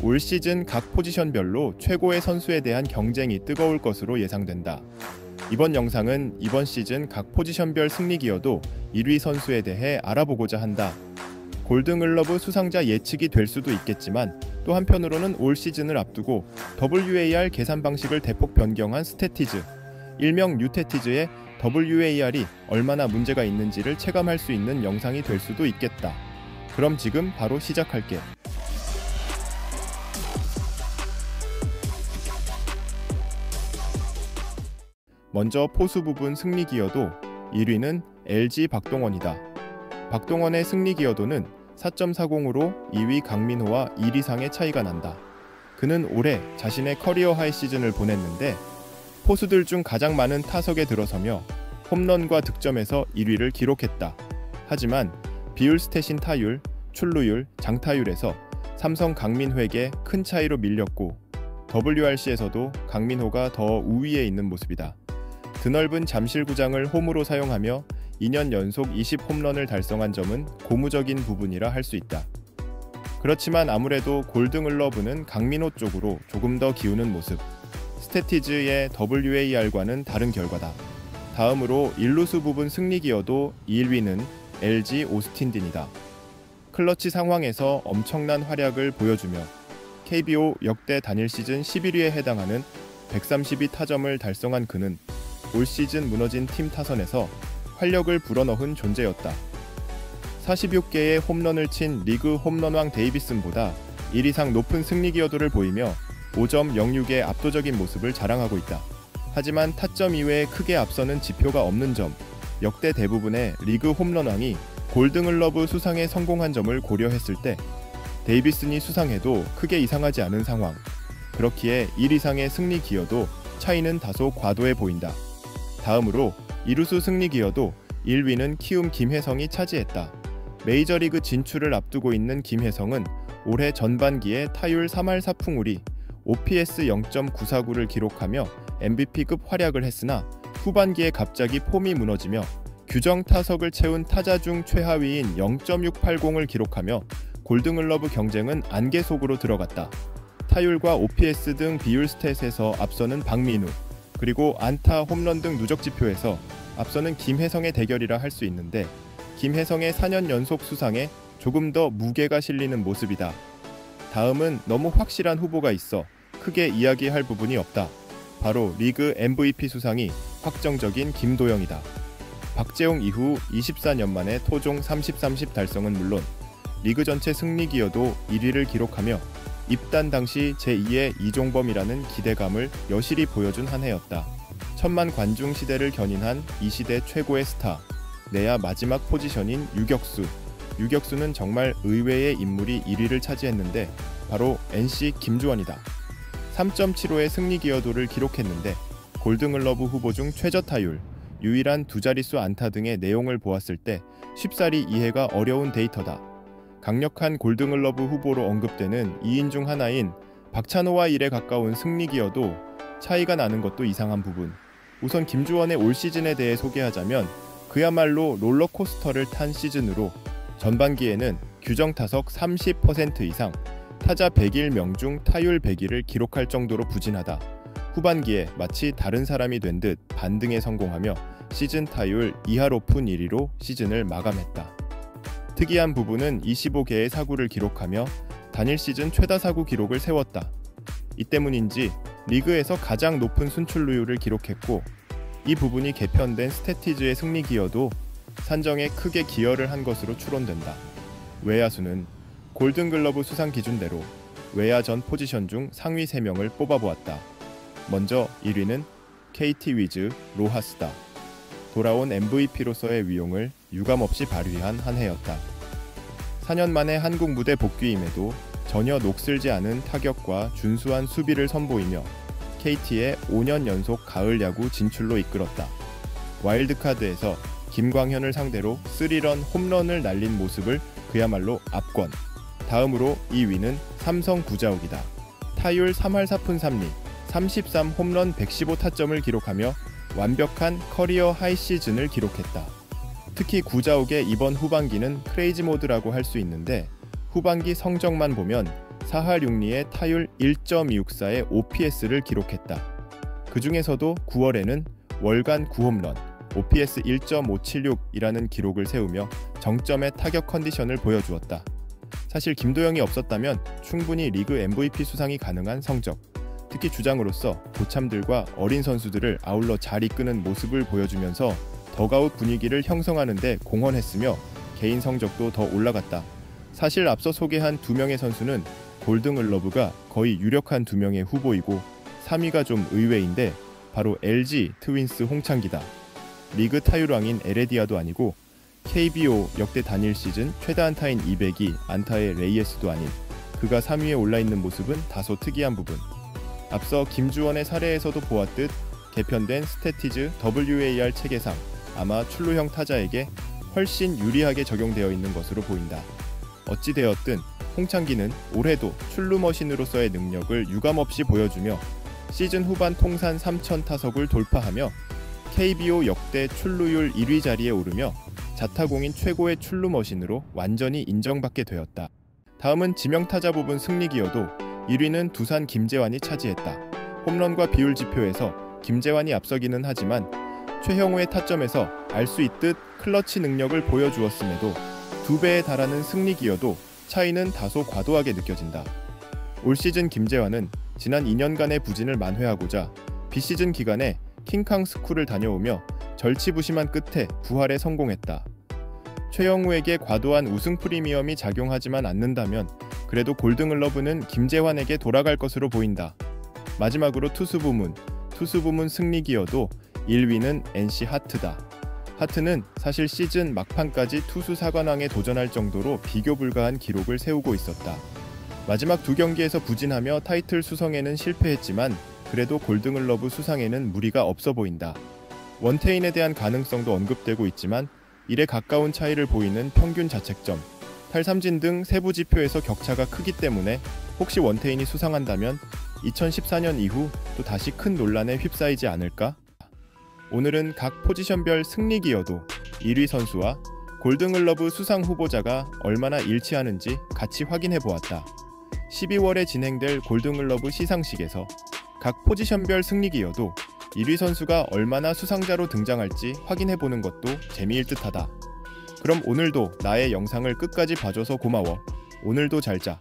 올 시즌 각 포지션별로 최고의 선수에 대한 경쟁이 뜨거울 것으로 예상된다. 이번 영상은 이번 시즌 각 포지션별 승리 기여도 1위 선수에 대해 알아보고자 한다. 골든글러브 수상자 예측이 될 수도 있겠지만 또 한편으로는 올 시즌을 앞두고 WAR 계산 방식을 대폭 변경한 스태티즈, 일명 뉴태티즈의 WAR이 얼마나 문제가 있는지를 체감할 수 있는 영상이 될 수도 있겠다. 그럼 지금 바로 시작할게. 먼저 포수 부분 승리 기여도 1위는 LG 박동원이다. 박동원의 승리 기여도는 4.40으로 2위 강민호와 1 이상의 차이가 난다. 그는 올해 자신의 커리어 하이 시즌을 보냈는데 포수들 중 가장 많은 타석에 들어서며 홈런과 득점에서 1위를 기록했다. 하지만 비율 스탯인 타율, 출루율, 장타율에서 삼성 강민호에게 큰 차이로 밀렸고 WRC에서도 강민호가 더 우위에 있는 모습이다. 드넓은 잠실구장을 홈으로 사용하며 2년 연속 20홈런을 달성한 점은 고무적인 부분이라 할 수 있다. 그렇지만 아무래도 골든글러브는 강민호 쪽으로 조금 더 기우는 모습. 스태티즈의 WAR과는 다른 결과다. 다음으로 일루수 부분 승리 기여도 1위는 LG 오스틴 딘이다. 클러치 상황에서 엄청난 활약을 보여주며 KBO 역대 단일 시즌 11위에 해당하는 132타점을 달성한 그는 올 시즌 무너진 팀 타선에서 활력을 불어넣은 존재였다. 46개의 홈런을 친 리그 홈런왕 데이비슨보다 1 이상 높은 승리 기여도를 보이며 5.06의 압도적인 모습을 자랑하고 있다. 하지만 타점 이외에 크게 앞서는 지표가 없는 점, 역대 대부분의 리그 홈런왕이 골든글러브 수상에 성공한 점을 고려했을 때 데이비슨이 수상해도 크게 이상하지 않은 상황. 그렇기에 1 이상의 승리 기여도 차이는 다소 과도해 보인다. 다음으로 이루수 승리 기여도 1위는 키움 김혜성이 차지했다. 메이저리그 진출을 앞두고 있는 김혜성은 올해 전반기에 타율 3할 4푼 5리, OPS 0.949를 기록하며 MVP급 활약을 했으나 후반기에 갑자기 폼이 무너지며 규정 타석을 채운 타자 중 최하위인 0.680을 기록하며 골든글러브 경쟁은 안개 속으로 들어갔다. 타율과 OPS 등 비율 스탯에서 앞서는 박민우, 그리고 안타, 홈런 등 누적 지표에서 앞서는 김혜성의 대결이라 할 수 있는데 김혜성의 4년 연속 수상에 조금 더 무게가 실리는 모습이다. 다음은 너무 확실한 후보가 있어 크게 이야기할 부분이 없다. 바로 리그 MVP 수상이 확정적인 김도영이다. 박재홍 이후 24년 만에 토종 30-30 달성은 물론 리그 전체 승리 기여도 1위를 기록하며 입단 당시 제2의 이종범이라는 기대감을 여실히 보여준 한 해였다. 1000만 관중 시대를 견인한 이 시대 최고의 스타. 내야 마지막 포지션인 유격수. 유격수는 정말 의외의 인물이 1위를 차지했는데 바로 NC 김주원이다. 3.75의 승리 기여도를 기록했는데 골든글러브 후보 중 최저 타율, 유일한 두 자릿수 안타 등의 내용을 보았을 때 쉽사리 이해가 어려운 데이터다. 강력한 골든글러브 후보로 언급되는 2인 중 하나인 박찬호와 1에 가까운 승리 기여도 차이가 나는 것도 이상한 부분. 우선 김주원의 올 시즌에 대해 소개하자면 그야말로 롤러코스터를 탄 시즌으로 전반기에는 규정 타석 30% 이상, 타자 101명 중 타율 100위를 기록할 정도로 부진하다. 후반기에 마치 다른 사람이 된 듯 반등에 성공하며 시즌 타율 2할 5푼 1리로 시즌을 마감했다. 특이한 부분은 25개의 사구를 기록하며 단일 시즌 최다 사구 기록을 세웠다. 이 때문인지 리그에서 가장 높은 순출루율을 기록했고 이 부분이 개편된 스태티즈의 승리 기여도 산정에 크게 기여를 한 것으로 추론된다. 외야수는 골든글러브 수상 기준대로 외야 전 포지션 중 상위 3명을 뽑아보았다. 먼저 1위는 KT 위즈 로하스다. 돌아온 MVP로서의 위용을 유감없이 발휘한 한 해였다. 4년 만에 한국 무대 복귀임에도 전혀 녹슬지 않은 타격과 준수한 수비를 선보이며 KT의 5년 연속 가을 야구 진출로 이끌었다. 와일드카드에서 김광현을 상대로 3런 홈런을 날린 모습을 그야말로 압권. 다음으로 2위는 삼성 구자욱이다. 타율 3할 4푼 3리, 33 홈런 115타점을 기록하며 완벽한 커리어 하이 시즌을 기록했다. 특히 구자욱의 이번 후반기는 크레이지 모드라고 할 수 있는데 후반기 성적만 보면 4할 6리의 타율 1.264의 OPS를 기록했다. 그 중에서도 9월에는 월간 9홈런, OPS 1.576이라는 기록을 세우며 정점의 타격 컨디션을 보여주었다. 사실 김도영이 없었다면 충분히 리그 MVP 수상이 가능한 성적, 특히 주장으로서 고참들과 어린 선수들을 아울러 잘 이끄는 모습을 보여주면서 더가웃 분위기를 형성하는 데 공헌했으며 개인 성적도 더 올라갔다. 사실 앞서 소개한 두 명의 선수는 골든글러브가 거의 유력한 두 명의 후보이고 3위가 좀 의외인데 바로 LG 트윈스 홍창기다. 리그 타율왕인 에레디아도 아니고 KBO 역대 단일 시즌 최다 안타인 200이 안타의 레이에스도 아닌 그가 3위에 올라있는 모습은 다소 특이한 부분. 앞서 김주원의 사례에서도 보았듯 개편된 스태티즈 WAR 체계상 아마 출루형 타자에게 훨씬 유리하게 적용되어 있는 것으로 보인다. 어찌되었든 홍창기는 올해도 출루 머신으로서의 능력을 유감없이 보여주며 시즌 후반 통산 3,000 타석을 돌파하며 KBO 역대 출루율 1위 자리에 오르며 자타공인 최고의 출루 머신으로 완전히 인정받게 되었다. 다음은 지명타자 부분 승리기여도 1위는 두산 김재환이 차지했다. 홈런과 비율 지표에서 김재환이 앞서기는 하지만 최형우의 타점에서 알 수 있듯 클러치 능력을 보여주었음에도 2배에 달하는 승리기여도 차이는 다소 과도하게 느껴진다. 올 시즌 김재환은 지난 2년간의 부진을 만회하고자 비시즌 기간에 킹캉 스쿨을 다녀오며 절치부심한 끝에 부활에 성공했다. 최영우에게 과도한 우승 프리미엄이 작용하지만 않는다면 그래도 골든글러브는 김재환에게 돌아갈 것으로 보인다. 마지막으로 투수 부문 승리기여도 1위는 NC 하트다. 하트는 사실 시즌 막판까지 투수 사관왕에 도전할 정도로 비교 불가한 기록을 세우고 있었다. 마지막 두 경기에서 부진하며 타이틀 수성에는 실패했지만 그래도 골든글러브 수상에는 무리가 없어 보인다. 원태인에 대한 가능성도 언급되고 있지만 1에 가까운 차이를 보이는 평균 자책점, 탈삼진 등 세부 지표에서 격차가 크기 때문에 혹시 원태인이 수상한다면 2014년 이후 또 다시 큰 논란에 휩싸이지 않을까? 오늘은 각 포지션별 승리기여도 1위 선수와 골든글러브 수상 후보자가 얼마나 일치하는지 같이 확인해 보았다. 12월에 진행될 골든글러브 시상식에서 각 포지션별 승리기여도 1위 선수가 얼마나 수상자로 등장할지 확인해보는 것도 재미일 듯하다. 그럼 오늘도 나의 영상을 끝까지 봐줘서 고마워. 오늘도 잘 자.